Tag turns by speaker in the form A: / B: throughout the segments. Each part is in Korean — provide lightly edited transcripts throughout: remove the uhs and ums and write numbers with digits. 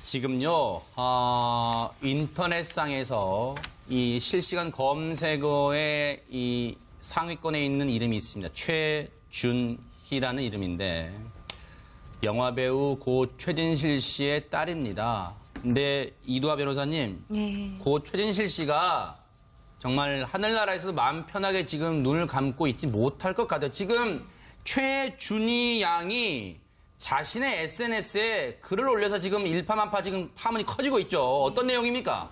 A: 지금요, 인터넷상에서 이 실시간 검색어에 이 상위권에 있는 이름이 있습니다. 최준희라는 이름인데, 영화배우 고 최진실 씨의 딸입니다. 근데 이두하 변호사님, 고 최진실 씨가 정말 하늘나라에서도 마음 편하게 지금 눈을 감고 있지 못할 것 같아요. 지금 최준희 양이 자신의 SNS에 글을 올려서 지금 일파만파 지금 파문이 커지고 있죠. 어떤 내용입니까?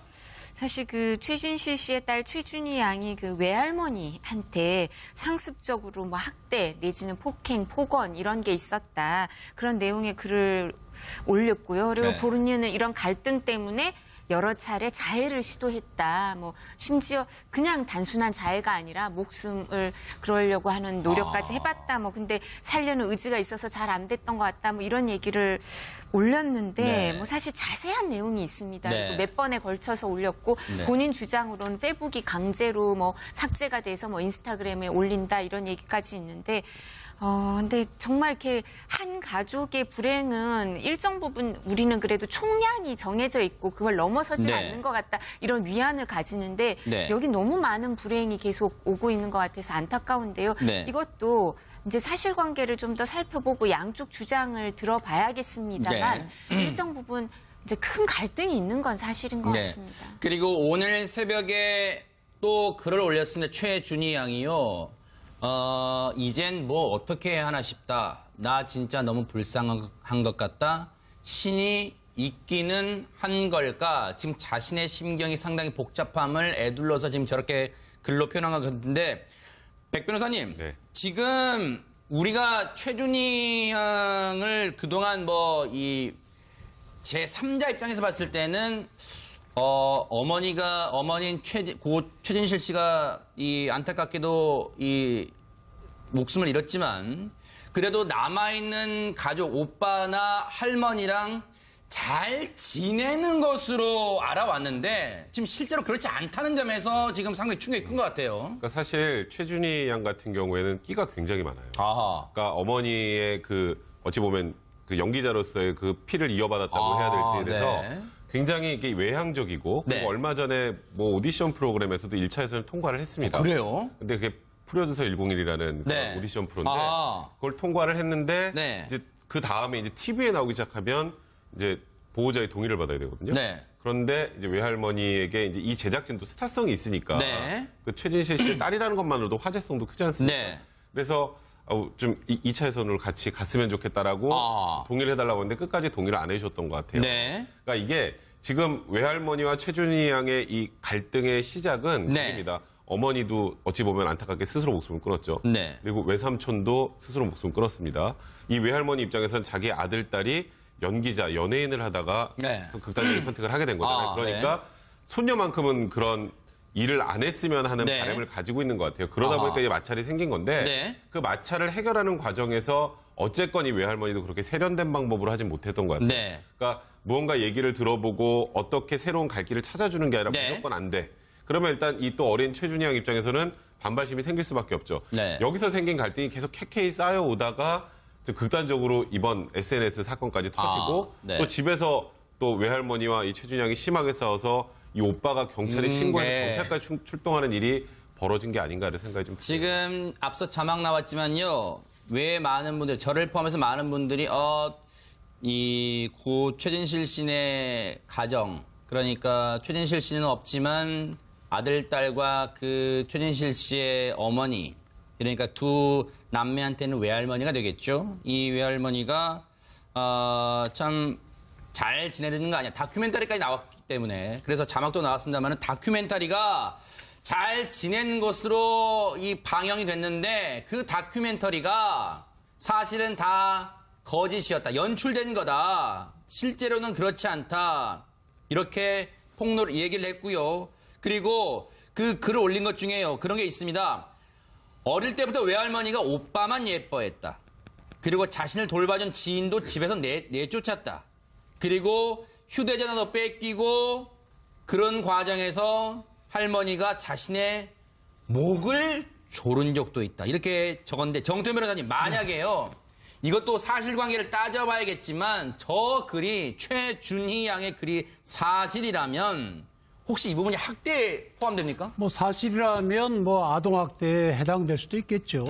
B: 사실 그 최진실 씨의 딸 최준희 양이 그 외할머니한테 상습적으로 뭐 학대 내지는 폭행, 폭언 이런 게 있었다. 그런 내용의 글을 올렸고요. 그리고
A: 네.
B: 본인은 이런 갈등 때문에 여러 차례 자해를 시도했다. 뭐 심지어 그냥 단순한 자해가 아니라 목숨을 그러려고 하는 노력까지 해봤다. 뭐 근데 살려는 의지가 있어서 잘 안 됐던 것 같다. 뭐 이런 얘기를 올렸는데
A: 네.
B: 뭐 사실 자세한 내용이 있습니다.
A: 네.
B: 그리고 몇 번에 걸쳐서 올렸고
A: 네.
B: 본인 주장으로는 페북이 강제로 뭐 삭제가 돼서 뭐 인스타그램에 올린다 이런 얘기까지 있는데. 근데 정말 이렇게 한 가족의 불행은 일정 부분 우리는 그래도 총량이 정해져 있고 그걸 넘어서지
A: 네.
B: 않는 것 같다 이런 위안을 가지는데
A: 네.
B: 여기 너무 많은 불행이 계속 오고 있는 것 같아서 안타까운데요.
A: 네.
B: 이것도 이제 사실관계를 좀 더 살펴보고 양쪽 주장을 들어봐야겠습니다만 일정 부분 이제 큰 갈등이 있는 건 사실인 것 같습니다.
A: 그리고 오늘 새벽에 또 글을 올렸습니다. 최준희 양이요. 이젠 뭐 어떻게 해야 하나 싶다. 나 진짜 너무 불쌍한 것 같다. 신이 있기는 한 걸까? 지금 자신의 심경이 상당히 복잡함을 애둘러서 지금 저렇게 글로 표현한 것 같은데, 백 변호사님,
C: 네.
A: 지금 우리가 최준희 양을 그동안 뭐 이 제3자 입장에서 봤을 때는 어머니인 고 최진실 씨가 이 안타깝게도 이 목숨을 잃었지만 그래도 남아있는 가족 오빠나 할머니랑 잘 지내는 것으로 알아왔는데 지금 실제로 그렇지 않다는 점에서 지금 상당히 충격이 큰 것 같아요.
C: 그러니까 사실 최준희 양 같은 경우에는 끼가 굉장히 많아요.
A: 아하.
C: 그러니까 어머니의 그 어찌 보면 그 연기자로서의 그 피를 이어받았다고 해야 될지 그래서
A: 네.
C: 굉장히 이게 외향적이고
A: 네.
C: 그리고 얼마 전에 뭐 오디션 프로그램에서도 1차 예선을 통과를 했습니다.
A: 그래요?
C: 근데 그게 프로듀서 101이라는
A: 네.
C: 오디션 프로인데
A: 아.
C: 그걸 통과를 했는데
A: 네.
C: 이제 그 다음에 이제 TV에 나오기 시작하면 이제 보호자의 동의를 받아야 되거든요.
A: 네.
C: 그런데 이제 외할머니에게 이제 이 제작진도 스타성이 있으니까
A: 네.
C: 그 최진실 씨의 딸이라는 것만으로도 화제성도 크지 않습니까?
A: 네.
C: 그래서 좀 2차 예선으로 같이 갔으면 좋겠다라고 동의를 해달라고 했는데 끝까지 동의를 안 해주셨던 것 같아요.
A: 네.
C: 그러니까 이게 지금 외할머니와 최준희 양의 이 갈등의 시작은
A: 네.
C: 그입니다. 어머니도 어찌 보면 안타깝게 스스로 목숨을 끊었죠.
A: 네.
C: 그리고 외삼촌도 스스로 목숨을 끊었습니다. 이 외할머니 입장에서는 자기 아들, 딸이 연기자, 연예인을 하다가
A: 네.
C: 극단적인 선택을 하게 된 거잖아요. 그러니까 손녀만큼은 그런 일을 안 했으면 하는
A: 네.
C: 바람을 가지고 있는 것 같아요. 그러다
A: 아하.
C: 보니까 이제 마찰이 생긴 건데
A: 네.
C: 그 마찰을 해결하는 과정에서 어쨌건 이 외할머니도 그렇게 세련된 방법으로 하진 못했던 것 같아요.
A: 네.
C: 그러니까 무언가 얘기를 들어보고 어떻게 새로운 갈 길을 찾아주는 게 아니라
A: 네.
C: 무조건 안 돼. 그러면 일단 이 또 어린 최준희 양 입장에서는 반발심이 생길 수밖에 없죠.
A: 네.
C: 여기서 생긴 갈등이 계속 캐캐이 쌓여오다가 극단적으로 이번 SNS 사건까지 터지고
A: 네.
C: 또 집에서 또 외할머니와 이 최준희 양이 심하게 싸워서 이 오빠가 경찰에 신고해서
A: 네.
C: 경찰까지 출동하는 일이 벌어진 게 아닌가를 생각이 좀
A: 지금 앞서 자막 나왔지만요. 왜 많은 분들, 저를 포함해서 많은 분들이 이 고 최진실 씨의 가정, 그러니까 최진실 씨는 없지만 아들, 딸과 그 최진실 씨의 어머니, 그러니까 두 남매한테는 외할머니가 되겠죠. 이 외할머니가 참 잘 지내는 거 아니야. 다큐멘터리까지 나왔기 때문에. 그래서 자막도 나왔습니다만 다큐멘터리가 잘 지내는 것으로 이 방영이 됐는데 그 다큐멘터리가 사실은 다 거짓이었다. 연출된 거다. 실제로는 그렇지 않다. 이렇게 폭로를 얘기를 했고요. 그리고 그 글을 올린 것 중에요. 그런 게 있습니다. 어릴 때부터 외할머니가 오빠만 예뻐했다. 그리고 자신을 돌봐준 지인도 집에서 내쫓았다. 그리고 휴대전화도 뺏기고 그런 과정에서 할머니가 자신의 목을 조른 적도 있다. 이렇게 적었는데 정태현 변호사님 만약에요. 이것도 사실관계를 따져봐야겠지만 저 글이 최준희 양의 글이 사실이라면 혹시 이 부분이 학대에 포함됩니까?
D: 뭐 사실이라면 뭐 아동학대에 해당될 수도 있겠죠.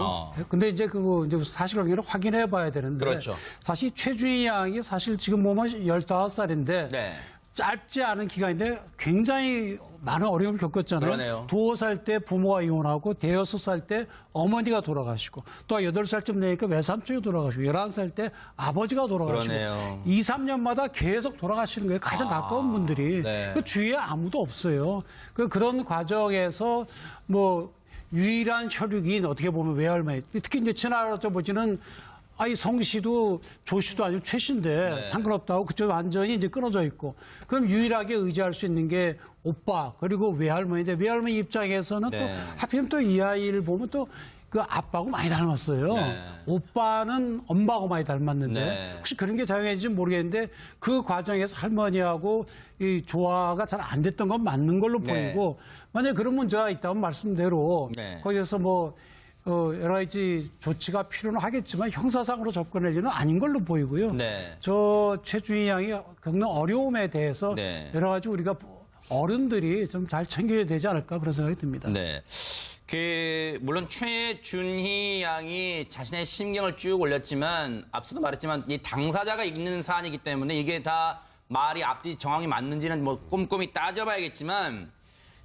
D: 근데 이제 이제 사실관계를 확인해 봐야 되는데.
A: 그렇죠.
D: 사실 최준희 양이 사실 지금 뭐 15살인데.
A: 네.
D: 짧지 않은 기간인데 굉장히 많은 어려움을 겪었잖아요.
A: 그러네요.
D: 2살 때 부모가 이혼하고 6살 때 어머니가 돌아가시고 또 8살쯤 되니까 외삼촌이 돌아가시고 11살 때 아버지가 돌아가시고
A: 그러네요.
D: 2, 3년마다 계속 돌아가시는 거예요. 가장 가까운 분들이.
A: 네.
D: 그 주위에 아무도 없어요. 그런 과정에서 뭐 유일한 혈육인 어떻게 보면 외할머니 특히 이제 친할아버지는 아이 성 씨도 조 씨도 아니고 최 씨인데 상관없다고 그쪽 완전히 이제 끊어져 있고 그럼 유일하게 의지할 수 있는 게 오빠 그리고 외할머니인데 외할머니 입장에서는
A: 네.
D: 또 하필이면 또 이 아이를 보면 또 그 아빠하고 많이 닮았어요.
A: 네.
D: 오빠는 엄마하고 많이 닮았는데
A: 네.
D: 혹시 그런 게 작용했는지 모르겠는데 그 과정에서 할머니하고 이 조화가 잘 안 됐던 건 맞는 걸로
A: 네.
D: 보이고 만약에 그런 문제가 있다면 말씀대로
A: 네.
D: 거기에서 뭐 여러 가지 조치가 필요는 하겠지만 형사상으로 접근할 일은 아닌 걸로 보이고요.
A: 네.
D: 저 최준희 양이 겪는 어려움에 대해서
A: 네.
D: 여러 가지 우리가 어른들이 좀 잘 챙겨야 되지 않을까 그런 생각이 듭니다.
A: 네. 물론 최준희 양이 자신의 심경을 쭉 올렸지만 앞서도 말했지만 이 당사자가 읽는 사안이기 때문에 이게 다 말이 앞뒤 정황이 맞는지는 뭐 꼼꼼히 따져봐야겠지만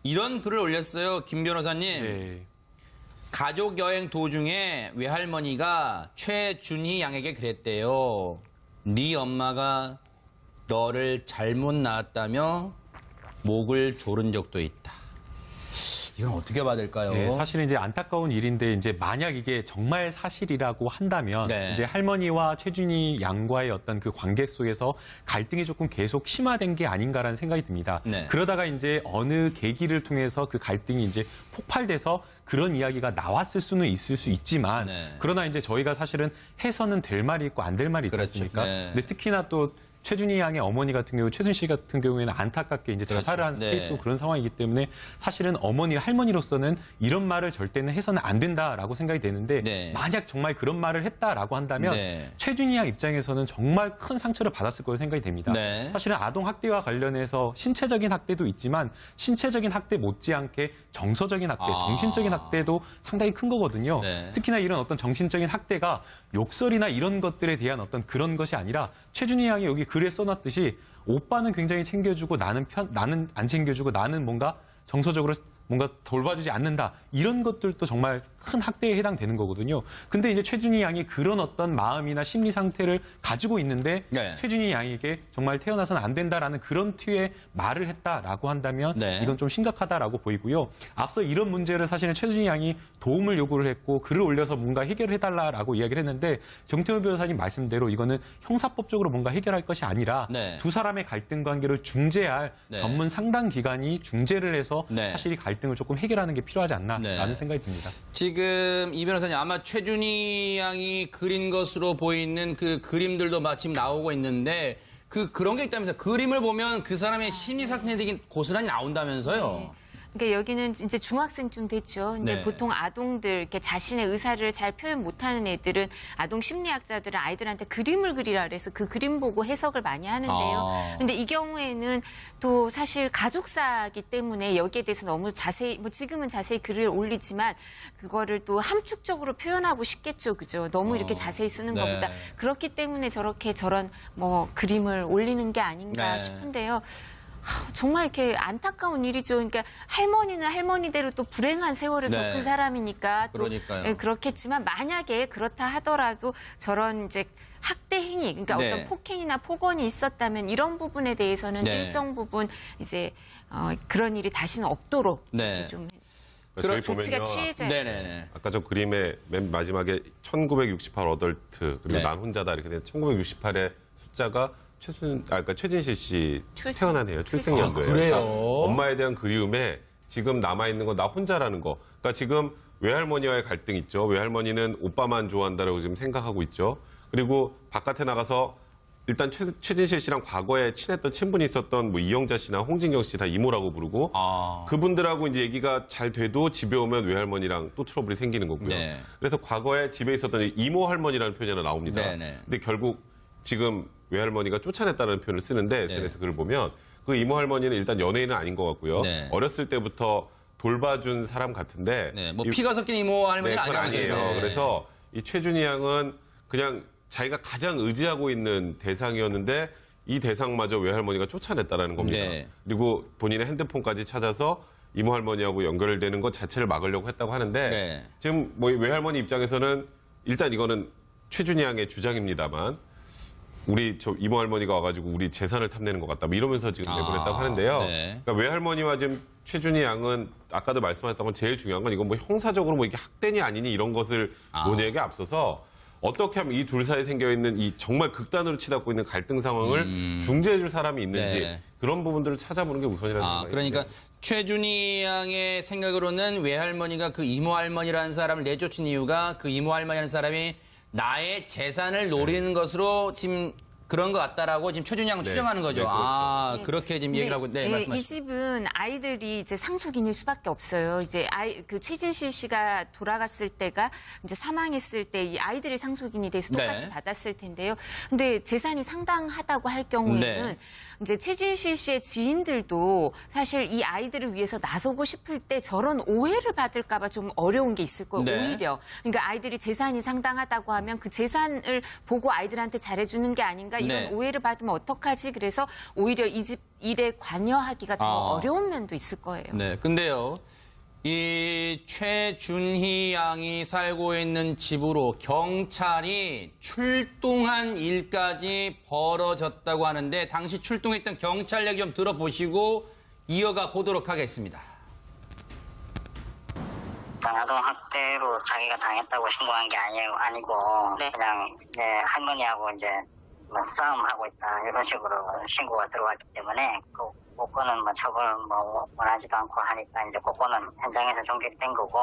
A: 이런 글을 올렸어요. 김 변호사님.
C: 네.
A: 가족 여행 도중에 외할머니가 최준희 양에게 그랬대요. 네 엄마가 너를 잘못 낳았다며 목을 조른 적도 있다. 이건 어떻게 받을까요?
E: 네, 사실은 이제 안타까운 일인데 이제 만약 이게 정말 사실이라고 한다면
A: 네.
E: 이제 할머니와 최준희 양과의 어떤 그 관계 속에서 갈등이 조금 계속 심화된 게 아닌가라는 생각이 듭니다.
A: 네.
E: 그러다가 이제 어느 계기를 통해서 그 갈등이 이제 폭발돼서 그런 이야기가 나왔을 수는 있을 수 있지만
A: 네.
E: 그러나 이제 저희가 사실은 해서는 될 말이 있고 안 될 말이 있지
A: 그렇죠.
E: 않습니까?
A: 네.
E: 근데 특히나 또 최준희 양의 어머니 같은 경우, 최준 씨 같은 경우에는 안타깝게 이제 자살을 한
A: 그렇죠. 네.
E: 케이스고 그런 상황이기 때문에 사실은 어머니, 할머니로서는 이런 말을 절대는 해서는 안 된다라고 생각이 되는데
A: 네.
E: 만약 정말 그런 말을 했다라고 한다면
A: 네.
E: 최준희 양 입장에서는 정말 큰 상처를 받았을 거로 생각이 됩니다.
A: 네.
E: 사실은 아동 학대와 관련해서 신체적인 학대도 있지만 신체적인 학대 못지않게 정서적인 학대, 정신적인 학대도 상당히 큰 거거든요.
A: 네.
E: 특히나 이런 어떤 정신적인 학대가 욕설이나 이런 것들에 대한 어떤 그런 것이 아니라 최준희 양이 여기 글에 써놨듯이 오빠는 굉장히 챙겨주고 나는 안 챙겨주고 나는 뭔가 정서적으로 뭔가 돌봐주지 않는다. 이런 것들도 정말 큰 학대에 해당되는 거거든요. 근데 이제 최준희 양이 그런 어떤 마음이나 심리 상태를 가지고 있는데
A: 네.
E: 최준희 양에게 정말 태어나서는 안 된다라는 그런 튀의 말을 했다라고 한다면
A: 네.
E: 이건 좀 심각하다라고 보이고요. 앞서 이런 문제를 사실은 최준희 양이 도움을 요구를 했고 글을 올려서 뭔가 해결을 해달라라고 이야기를 했는데 정태훈 변호사님 말씀대로 이거는 형사법적으로 뭔가 해결할 것이 아니라
A: 네.
E: 두 사람의 갈등 관계를 중재할
A: 네.
E: 전문 상담 기관이 중재를 해서
A: 네.
E: 사실 이 갈등을 조금 해결하는 게 필요하지 않나라는
A: 네.
E: 생각이 듭니다.
A: 지금 이 변호사님 아마 최준희 양이 그린 것으로 보이는 그 그림들도 마침 나오고 있는데 그런 게 있다면서요. 그림을 보면 그 사람의 심리 상태들이 고스란히 나온다면서요.
B: 그러니까 여기는 이제 중학생쯤 됐죠. 근데
A: 네.
B: 보통 아동들 이렇게 자신의 의사를 잘 표현 못하는 애들은 아동 심리학자들은 아이들한테 그림을 그리라 그래서 그 그림 보고 해석을 많이 하는데요. 근데 이 경우에는 또 사실 가족사기 때문에 여기에 대해서 너무 자세히 뭐 지금은 자세히 글을 올리지만 그거를 또 함축적으로 표현하고 싶겠죠, 그죠? 너무 이렇게 자세히 쓰는
A: 네.
B: 것보다 그렇기 때문에 저런 뭐 그림을 올리는 게 아닌가
A: 네.
B: 싶은데요. 정말 이렇게 안타까운 일이죠. 그러니까 할머니는 할머니대로 또 불행한 세월을
A: 네.
B: 겪은 사람이니까 또
A: 그러니까요.
B: 예, 그렇겠지만 만약에 그렇다 하더라도 저런 이제 학대 행위, 그러니까
A: 네.
B: 어떤 폭행이나 폭언이 있었다면 이런 부분에 대해서는
A: 네.
B: 일정 부분 이제 그런 일이 다시는 없도록
A: 네.
B: 이렇게 좀
C: 저희
B: 조치가
C: 보면요.
B: 취해져야 되죠.
A: 네네.
C: 아까 저 그림의 맨 마지막에 1968 어덜트 그리고
A: 네.
C: 난 혼자다 이렇게 된 1968의 숫자가 그러니까 최진실 씨 태어난 해요. 출생연도예요.
A: 아, 그래요?
C: 그러니까 엄마에 대한 그리움에 지금 남아있는 건 나 혼자라는 거. 그러니까 지금 외할머니와의 갈등 있죠. 외할머니는 오빠만 좋아한다라고 지금 생각하고 있죠. 그리고 바깥에 나가서 일단 최진실 씨랑 과거에 친했던 친분이 있었던 뭐 이영자 씨나 홍진경 씨 다 이모라고 부르고 그분들하고 이제 얘기가 잘 돼도 집에 오면 외할머니랑 또 트러블이 생기는 거고요.
A: 네.
C: 그래서 과거에 집에 있었던 이모 할머니라는 표현이 하나 나옵니다.
A: 네네.
C: 근데 결국 지금 외할머니가 쫓아냈다는 표현을 쓰는데 SNS 글을 보면 그 이모 할머니는 일단 연예인은 아닌 것 같고요.
A: 네.
C: 어렸을 때부터 돌봐준 사람 같은데
A: 네, 뭐 피가 섞인 이모 할머니는
C: 그건 아니에요.
A: 네.
C: 그래서 이 최준희 양은 그냥 자기가 가장 의지하고 있는 대상이었는데 이 대상마저 외할머니가 쫓아냈다라는 겁니다.
A: 네.
C: 그리고 본인의 핸드폰까지 찾아서 이모 할머니하고 연결되는 것 자체를 막으려고 했다고 하는데
A: 네.
C: 지금 뭐 외할머니 입장에서는 일단 이거는 최준희 양의 주장입니다만 우리 저 이모 할머니가 와가지고 우리 재산을 탐내는 것 같다. 뭐 이러면서 지금 내보냈다고 하는데요.
A: 네.
C: 그러니까 외할머니와 지금 최준희 양은 아까도 말씀하셨던 건 제일 중요한 건 이건 뭐 형사적으로 뭐 이게 학대니 아니니 이런 것을 논의하기에 앞서서 어떻게 하면 이 둘 사이에 생겨 있는 이 정말 극단으로 치닫고 있는 갈등 상황을 중재해줄 사람이 있는지
A: 네.
C: 그런 부분들을 찾아보는 게 우선이라는 생각이
A: 그러니까 최준희 양의 생각으로는 외할머니가 그 이모 할머니라는 사람을 내쫓은 이유가 그 이모 할머니라는 사람이 나의 재산을 노리는 것으로 지금 그런 것 같다라고 지금 최준희 양은 추정하는 거죠.
C: 네, 그렇죠.
A: 그렇게 지금 얘기를 하고, 네, 말씀하시죠.
B: 이 집은 아이들이 이제 상속인일 수밖에 없어요. 이제 그 최진실 씨가 돌아갔을 때가 이제 사망했을 때 이 아이들이 상속인이 돼서 똑같이
A: 네.
B: 받았을 텐데요. 근데 재산이 상당하다고 할 경우에는
A: 네.
B: 이제 최진실 씨의 지인들도 사실 이 아이들을 위해서 나서고 싶을 때 저런 오해를 받을까봐 좀 어려운 게 있을 거예요.
A: 네.
B: 오히려. 그러니까 아이들이 재산이 상당하다고 하면 그 재산을 보고 아이들한테 잘해주는 게 아닌가 이런
A: 네.
B: 오해를 받으면 어떡하지? 그래서 오히려 이 집 일에 관여하기가 더 어려운 면도 있을 거예요.
A: 네, 근데요, 이 최준희 양이 살고 있는 집으로 경찰이 출동한 일까지 벌어졌다고 하는데 당시 출동했던 경찰 얘기 좀 들어보시고 이어가 보도록 하겠습니다.
F: 아동학대로 자기가 당했다고 신고한 게 아니고
B: 네.
F: 그냥 이제 할머니하고 이제 뭐 싸움하고 있다 이런 식으로 신고가 들어왔기 때문에 그거는 뭐 처벌을 뭐 원하지도 않고 하니까 이제 그거는 현장에서 종결된 거고.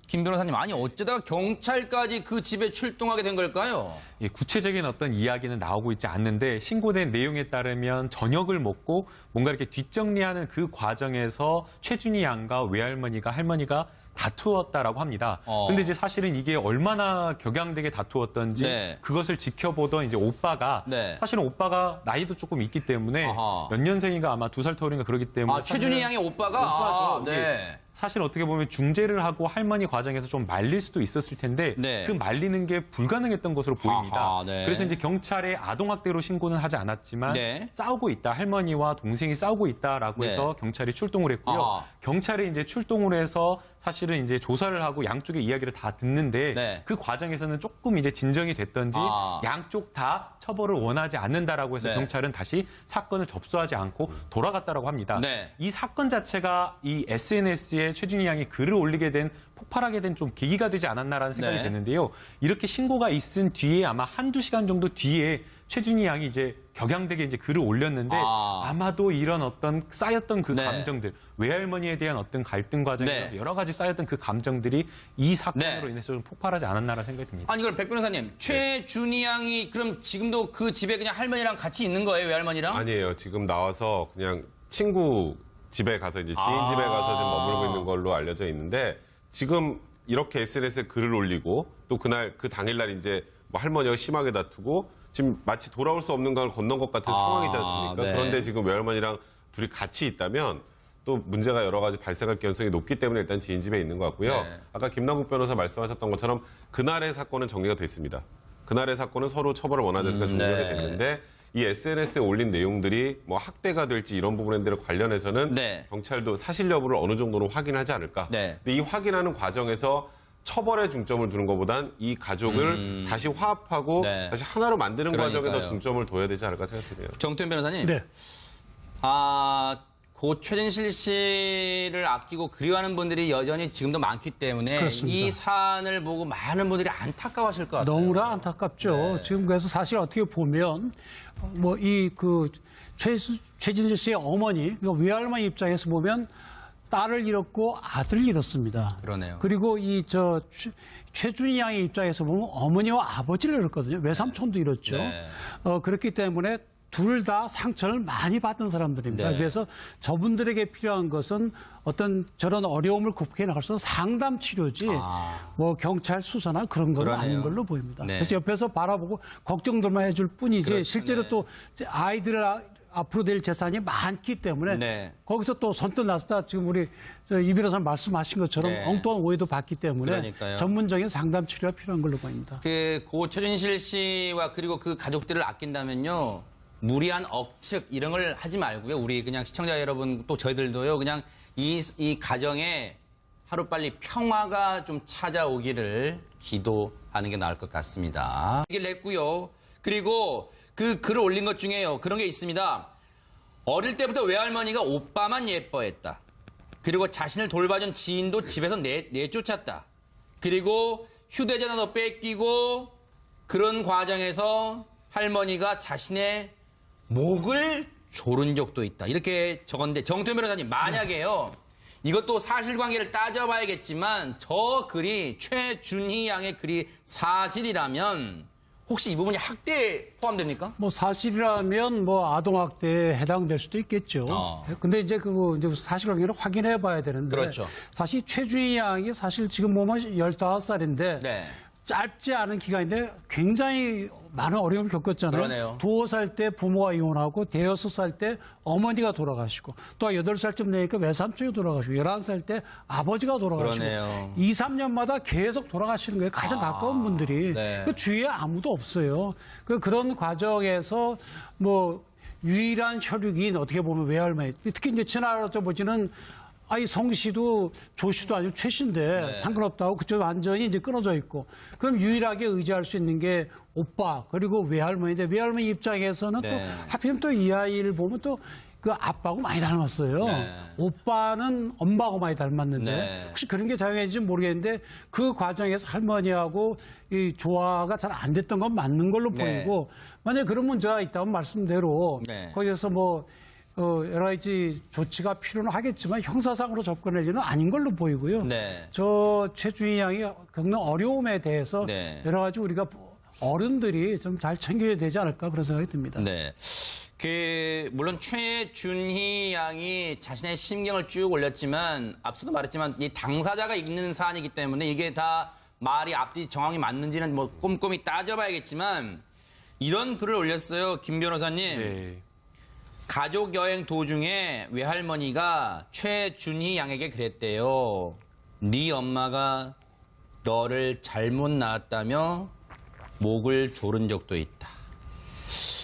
A: 김 변호사님, 아니 어쩌다가 경찰까지 그 집에 출동하게 된 걸까요?
E: 예, 구체적인 어떤 이야기는 나오고 있지 않는데 신고된 내용에 따르면 저녁을 먹고 뭔가 이렇게 뒷정리하는 그 과정에서 최준희 양과 외할머니가 할머니가 다투었다라고 합니다. 근데 이제 사실은 이게 얼마나 격양되게 다투었던지
A: 네.
E: 그것을 지켜보던 이제 오빠가
A: 네.
E: 사실은 오빠가 나이도 조금 있기 때문에
A: 아하.
E: 몇 년생인가 아마 2살 터울인가 그러기 때문에
A: 최준희 양의 오빠가?
E: 오빠죠.
A: 네.
E: 사실 어떻게 보면 중재를 하고 할머니 과정에서 좀 말릴 수도 있었을 텐데
A: 네.
E: 그 말리는 게 불가능했던 것으로 보입니다.
A: 아하, 네.
E: 그래서 이제 경찰에 아동학대로 신고는 하지 않았지만
A: 네.
E: 싸우고 있다. 할머니와 동생이 싸우고 있다라고
A: 네.
E: 해서 경찰이 출동을 했고요.
A: 아하.
E: 경찰이 이제 출동을 해서 사실은 이제 조사를 하고 양쪽의 이야기를 다 듣는데
A: 네.
E: 그 과정에서는 조금 이제 진정이 됐던지 양쪽 다 처벌을 원하지 않는다라고 해서
A: 네.
E: 경찰은 다시 사건을 접수하지 않고 돌아갔다라고 합니다.
A: 네.
E: 이 사건 자체가 이 SNS에 최준희 양이 글을 올리게 된 폭발하게 된 좀 계기가 되지 않았나라는 생각이
A: 네.
E: 드는데요. 이렇게 신고가 있은 뒤에 아마 한두 시간 정도 뒤에 최준희 양이 이제 격양되게 이제 글을 올렸는데 아마도 이런 어떤 쌓였던 그
A: 네.
E: 감정들, 외할머니에 대한 어떤 갈등 과정에서
A: 네.
E: 여러 가지 쌓였던 그 감정들이 이 사건으로
A: 네.
E: 인해서 좀 폭발하지 않았나라는 생각이 듭니다.
A: 아니, 그럼 백 변호사님, 최준희 양이 그럼 지금도 그 집에 그냥 할머니랑 같이 있는 거예요, 외할머니랑?
C: 아니에요. 지금 나와서 그냥 친구 집에 가서 이제 지인 집에 가서 지금 머물고 있는 걸로 알려져 있는데 지금 이렇게 SNS에 글을 올리고 또 그날 그 당일날 이제 뭐 할머니와 심하게 다투고 지금 마치 돌아올 수 없는 강을 건넌 것 같은 상황이지 않습니까?
A: 네.
C: 그런데 지금 외할머니랑 둘이 같이 있다면 또 문제가 여러 가지 발생할 가능성이 높기 때문에 일단 지인 집에 있는 것 같고요.
A: 네.
C: 아까 김남국 변호사 말씀하셨던 것처럼 그날의 사건은 정리가 됐습니다. 그날의 사건은 서로 처벌을 원하니까 종결이
A: 네.
C: 되는데 이 SNS에 올린 내용들이 뭐 학대가 될지 이런 부분에 관련해서는
A: 네.
C: 경찰도 사실 여부를 어느 정도로 확인하지 않을까.
A: 네.
C: 근데 이 확인하는 과정에서 처벌에 중점을 두는 것보단 이 가족을 다시 화합하고
A: 네.
C: 다시 하나로 만드는 과정에 더
A: 그러니까요.
C: 중점을 둬야 되지 않을까 생각해요.
A: 정태현 변호사님.
D: 네.
A: 고 최진실 씨를 아끼고 그리워하는 분들이 여전히 지금도 많기 때문에
D: 그렇습니다.
A: 이 사안을 보고 많은 분들이 안타까워하실 것 같아요.
D: 너무나 안타깝죠.
A: 네.
D: 지금 그래서 사실 어떻게 보면 뭐 이 그 최진실 씨의 어머니, 그 외할머니 입장에서 보면 딸을 잃었고 아들을 잃었습니다.
A: 그러네요.
D: 그리고 최준희 양의 입장에서 보면 어머니와 아버지를 잃었거든요. 외삼촌도 잃었죠.
A: 네.
D: 그렇기 때문에 둘 다 상처를 많이 받은 사람들입니다.
A: 네.
D: 그래서 저분들에게 필요한 것은 어떤 저런 어려움을 극복해 나갈 수 있는 상담 치료지 뭐 경찰 수사나 그런 건
A: 그러네요.
D: 아닌 걸로 보입니다.
A: 네.
D: 그래서 옆에서 바라보고 걱정들만 해줄 뿐이지
A: 그렇죠.
D: 실제로
A: 네.
D: 또 아이들 앞으로 될 재산이 많기 때문에
A: 네.
D: 거기서 또 선뜻 나섰다 지금 우리 이 변호사님 말씀하신 것처럼
A: 네.
D: 엉뚱한 오해도 받기 때문에
A: 그러니까요.
D: 전문적인 상담 치료가 필요한 걸로 보입니다.
A: 고 최준실 씨와 그리고 그 가족들을 아낀다면요. 무리한 억측 이런 걸 하지 말고요. 우리 그냥 시청자 여러분 또 저희들도요. 그냥 이 가정에 하루빨리 평화가 좀 찾아오기를 기도하는 게 나을 것 같습니다. 얘기를 했고요. 그리고 그 글을 올린 것 중에요. 그런 게 있습니다. 어릴 때부터 외할머니가 오빠만 예뻐했다. 그리고 자신을 돌봐준 지인도 집에서 내쫓았다. 그리고 휴대전화도 뺏기고 그런 과정에서 할머니가 자신의 목을 조른 적도 있다. 이렇게 적었는데 정태현 변호사님 만약에요. 이것도 사실관계를 따져봐야겠지만 저 글이 최준희 양의 글이 사실이라면 혹시 이 부분이 학대에 포함됩니까?
D: 뭐 사실이라면 뭐 아동학대에 해당될 수도 있겠죠. 근데 이제 이제 사실관계를 확인해 봐야 되는데.
A: 그렇죠.
D: 사실 최준희 양이 사실 지금 보면 15살인데.
A: 네.
D: 짧지 않은 기간인데 굉장히 많은 어려움을 겪었잖아요.
A: 그러네요.
D: 2살 때 부모가 이혼하고 대여섯 살 때 어머니가 돌아가시고 또 8살쯤 되니까 외삼촌이 돌아가시고 11살 때 아버지가 돌아가시고
A: 그러네요.
D: 2, 3년마다 계속 돌아가시는 거예요. 가장 가까운 분들이.
A: 네.
D: 그 주위에 아무도 없어요. 그런 과정에서 뭐 유일한 혈육인 어떻게 보면 외할머니 특히 이제 친할아버지는 아이 성 씨도 조 씨도 아니고 최 씨인데 상관없다고 그쪽 완전히 이제 끊어져 있고 그럼 유일하게 의지할 수 있는 게 오빠 그리고 외할머니인데 외할머니 입장에서는
A: 네.
D: 또 하필이면 또 이 아이를 보면 또 그 아빠하고 많이 닮았어요.
A: 네.
D: 오빠는 엄마하고 많이 닮았는데
A: 네.
D: 혹시 그런 게 작용했는지 모르겠는데 그 과정에서 할머니하고 이 조화가 잘 안 됐던 건 맞는 걸로
A: 네.
D: 보이고 만약에 그런 문제가 있다면 말씀대로
A: 네.
D: 거기에서 뭐 여러 가지 조치가 필요는 하겠지만 형사상으로 접근할 일은 아닌 걸로 보이고요.
A: 네.
D: 저 최준희 양이 겪는 어려움에 대해서
A: 네.
D: 여러 가지 우리가 어른들이 좀 잘 챙겨야 되지 않을까 그런 생각이 듭니다.
A: 네. 물론 최준희 양이 자신의 심경을 쭉 올렸지만 앞서도 말했지만 이 당사자가 읽는 사안이기 때문에 이게 다 말이 앞뒤 정황이 맞는지는 뭐 꼼꼼히 따져봐야겠지만 이런 글을 올렸어요. 김 변호사님.
E: 네.
A: 가족 여행 도중에 외할머니가 최준희 양에게 그랬대요. 네 엄마가 너를 잘못 낳았다며 목을 조른 적도 있다.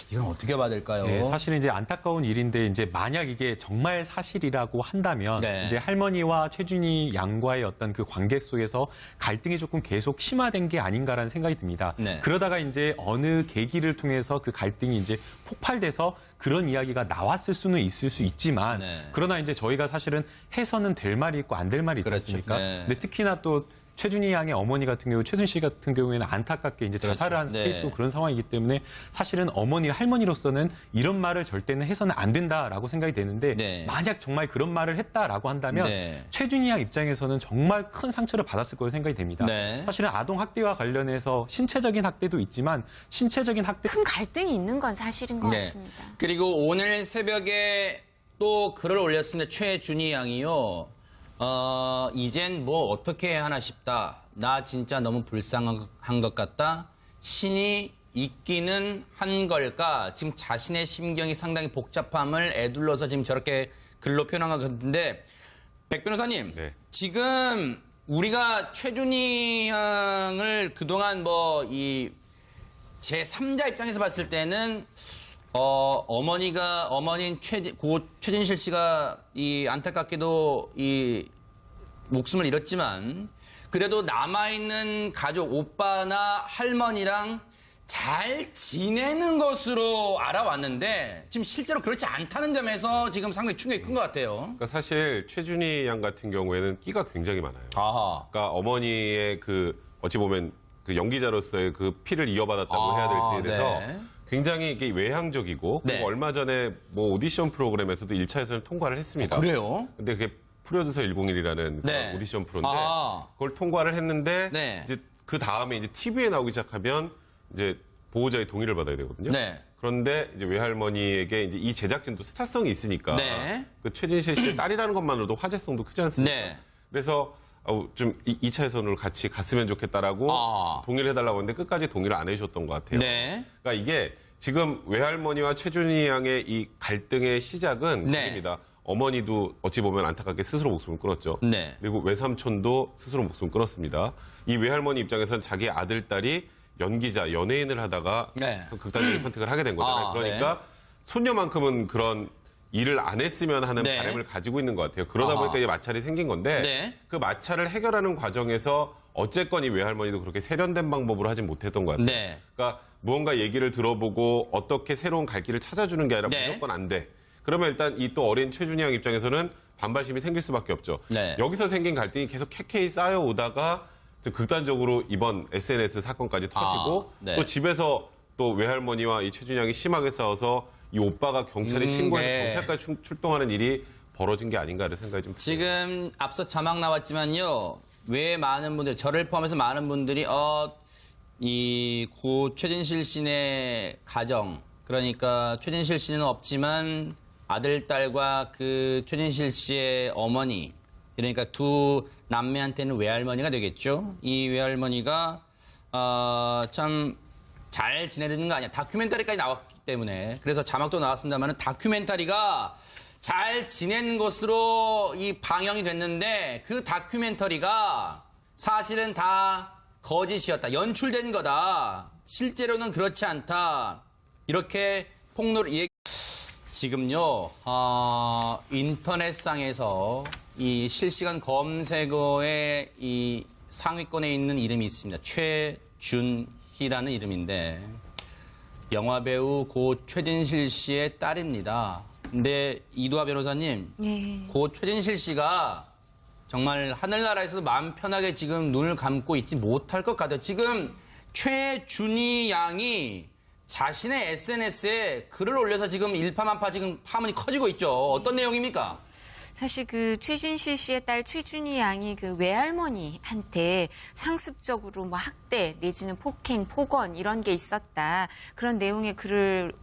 A: 이건 어떻게 받을까요?
E: 네, 사실은 이제 안타까운 일인데 이제 만약 이게 정말 사실이라고 한다면
A: 네.
E: 이제 할머니와 최준희 양과의 어떤 그 관계 속에서 갈등이 조금 계속 심화된 게 아닌가라는 생각이 듭니다.
A: 네.
E: 그러다가 이제 어느 계기를 통해서 그 갈등이 이제 폭발돼서 그런 이야기가 나왔을 수는 있을 수 있지만
A: 네.
E: 그러나 이제 저희가 사실은 해서는 될 말이 있고 안 될 말이 있지
A: 그렇죠.
E: 않습니까?
A: 네.
E: 근데 특히나 또 최준희 양의 어머니 같은 경우, 최준 씨 같은 경우에는 안타깝게 이제 자살을 한
A: 네.
E: 케이스고 그런 상황이기 때문에 사실은 어머니, 할머니로서는 이런 말을 절대는 해서는 안 된다라고 생각이 되는데
A: 네.
E: 만약 정말 그런 말을 했다라고 한다면
A: 네.
E: 최준희 양 입장에서는 정말 큰 상처를 받았을 거로 생각이 됩니다.
A: 네.
E: 사실은 아동 학대와 관련해서 신체적인 학대도 있지만 신체적인 학대
B: 큰 갈등이 있는 건 사실인 것
A: 네.
B: 같습니다.
A: 그리고 오늘 새벽에 또 글을 올렸습니다. 최준희 양이요. 이젠 뭐 어떻게 해야 하나 싶다. 나 진짜 너무 불쌍한 것 같다. 신이 있기는 한 걸까? 지금 자신의 심경이 상당히 복잡함을 애둘러서 지금 저렇게 글로 표현한 것 같은데 백 변호사님,
C: 네.
A: 지금 우리가 최준희 양을 그동안 뭐 이 제3자 입장에서 봤을 때는 어머니인 최진실 씨가 이 안타깝게도 이 목숨을 잃었지만 그래도 남아있는 가족 오빠나 할머니랑 잘 지내는 것으로 알아왔는데 지금 실제로 그렇지 않다는 점에서 지금 상당히 충격이 큰 것 같아요.
C: 그러니까 사실 최준희 양 같은 경우에는 끼가 굉장히 많아요.
A: 아하.
C: 그러니까 어머니의 그 어찌 보면 그 연기자로서의 그 피를 이어받았다고 해야 될지 그래서
A: 네.
C: 굉장히 이게 외향적이고 그리고
A: 네.
C: 얼마 전에 뭐 오디션 프로그램에서도 1차 예선을 통과를 했습니다.
A: 그래요?
C: 근데 그게 프로듀서 101이라는
A: 네.
C: 오디션 프로인데
A: 아.
C: 그걸 통과를 했는데
A: 네.
C: 이제 그 다음에 이제 TV에 나오기 시작하면 이제 보호자의 동의를 받아야 되거든요.
A: 네.
C: 그런데 이제 외할머니에게 이제 이 제작진도 스타성이 있으니까
A: 네.
C: 그 최진실 씨의 딸이라는 것만으로도 화제성도 크지 않습니까?
A: 네.
C: 그래서 좀 2차 예선으로 같이 갔으면 좋겠다라고
A: 아.
C: 동의를 해달라고 했는데 끝까지 동의를 안 해주셨던 것 같아요.
A: 네.
C: 그러니까 이게 지금 외할머니와 최준희 양의 이 갈등의 시작은
A: 네.
C: 그입니다. 어머니도 어찌 보면 안타깝게 스스로 목숨을 끊었죠.
A: 네.
C: 그리고 외삼촌도 스스로 목숨을 끊었습니다. 이 외할머니 입장에서는 자기 아들, 딸이 연기자, 연예인을 하다가
A: 네.
C: 극단적인 선택을 하게 된 거잖아요.
A: 아,
C: 그러니까 손녀만큼은 그런 일을 안 했으면 하는
A: 네.
C: 바람을 가지고 있는 것 같아요. 그러다
A: 아하.
C: 보니까 이 마찰이 생긴 건데
A: 네.
C: 그 마찰을 해결하는 과정에서 어쨌건 이 외할머니도 그렇게 세련된 방법으로 하진 못했던 것 같아요.
A: 네.
C: 그러니까 무언가 얘기를 들어보고 어떻게 새로운 갈 길을 찾아주는 게 아니라
A: 네.
C: 무조건 안 돼. 그러면 일단 이 또 어린 최준희 양 입장에서는 반발심이 생길 수밖에 없죠.
A: 네.
C: 여기서 생긴 갈등이 계속 캐캐이 쌓여오다가 좀 극단적으로 이번 SNS 사건까지 터지고
A: 네.
C: 또 집에서 또 외할머니와 이 최준희 양이 심하게 싸워서 이 오빠가 경찰에 신고해서
A: 네.
C: 경찰까지 출동하는 일이 벌어진 게 아닌가라는 생각이 좀 들어요.
A: 지금 앞서 자막 나왔지만요. 왜 많은 분들, 저를 포함해서 많은 분들이 이 고 최진실 씨의 가정, 그러니까 최진실 씨는 없지만 아들, 딸과 그 최진실 씨의 어머니, 그러니까 두 남매한테는 외할머니가 되겠죠. 이 외할머니가 참 잘 지내는 거 아니야. 다큐멘터리까지 나왔기 때문에. 그래서 자막도 나왔습니다만 다큐멘터리가 잘 지내는 것으로 이 방영이 됐는데 그 다큐멘터리가 사실은 다 거짓이었다. 연출된 거다. 실제로는 그렇지 않다. 이렇게 폭로를 지금요. 인터넷상에서 이 실시간 검색어에 이 상위권에 있는 이름이 있습니다. 최준희라는 이름인데 영화배우 고 최진실 씨의 딸입니다. 근데 이두아 변호사님, 고 최진실 씨가 정말 하늘나라에서도 마음 편하게 지금 눈을 감고 있지 못할 것 같아요. 지금 최준희 양이 자신의 SNS에 글을 올려서 지금 일파만파 지금 파문이 커지고 있죠. 어떤 내용입니까?
B: 사실 그 최진실 씨의 딸 최준희 양이 그 외할머니한테 상습적으로 뭐 학대 내지는 폭행, 폭언 이런 게 있었다. 그런 내용의 글을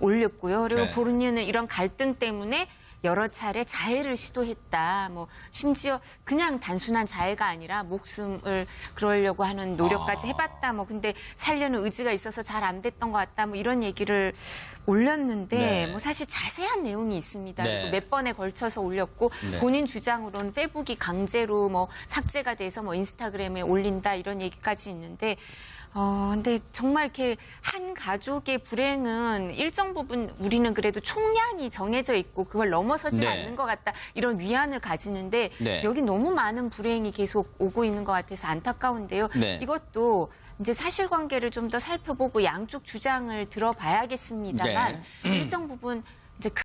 B: 올렸고요. 그리고
A: 네.
B: 본인은 이런 갈등 때문에 여러 차례 자해를 시도했다. 뭐 심지어 그냥 단순한 자해가 아니라 목숨을 그러려고 하는 노력까지 해봤다. 뭐 근데 살려는 의지가 있어서 잘 안 됐던 것 같다. 뭐 이런 얘기를 올렸는데
A: 네.
B: 뭐 사실 자세한 내용이 있습니다.
A: 네.
B: 그리고 몇 번에 걸쳐서 올렸고
A: 네.
B: 본인 주장으로는 페북이 강제로 뭐 삭제가 돼서 뭐 인스타그램에 올린다 이런 얘기까지 있는데 근데 정말 이렇게 한 가족의 불행은 일정 부분 우리는 그래도 총량이 정해져 있고 그걸 넘어서지
A: 네.
B: 않는 것 같다 이런 위안을 가지는데
A: 네.
B: 여기 너무 많은 불행이 계속 오고 있는 것 같아서 안타까운데요.
A: 네.
B: 이것도 이제 사실관계를 좀 더 살펴보고 양쪽 주장을 들어봐야겠습니다만 일정 부분 이제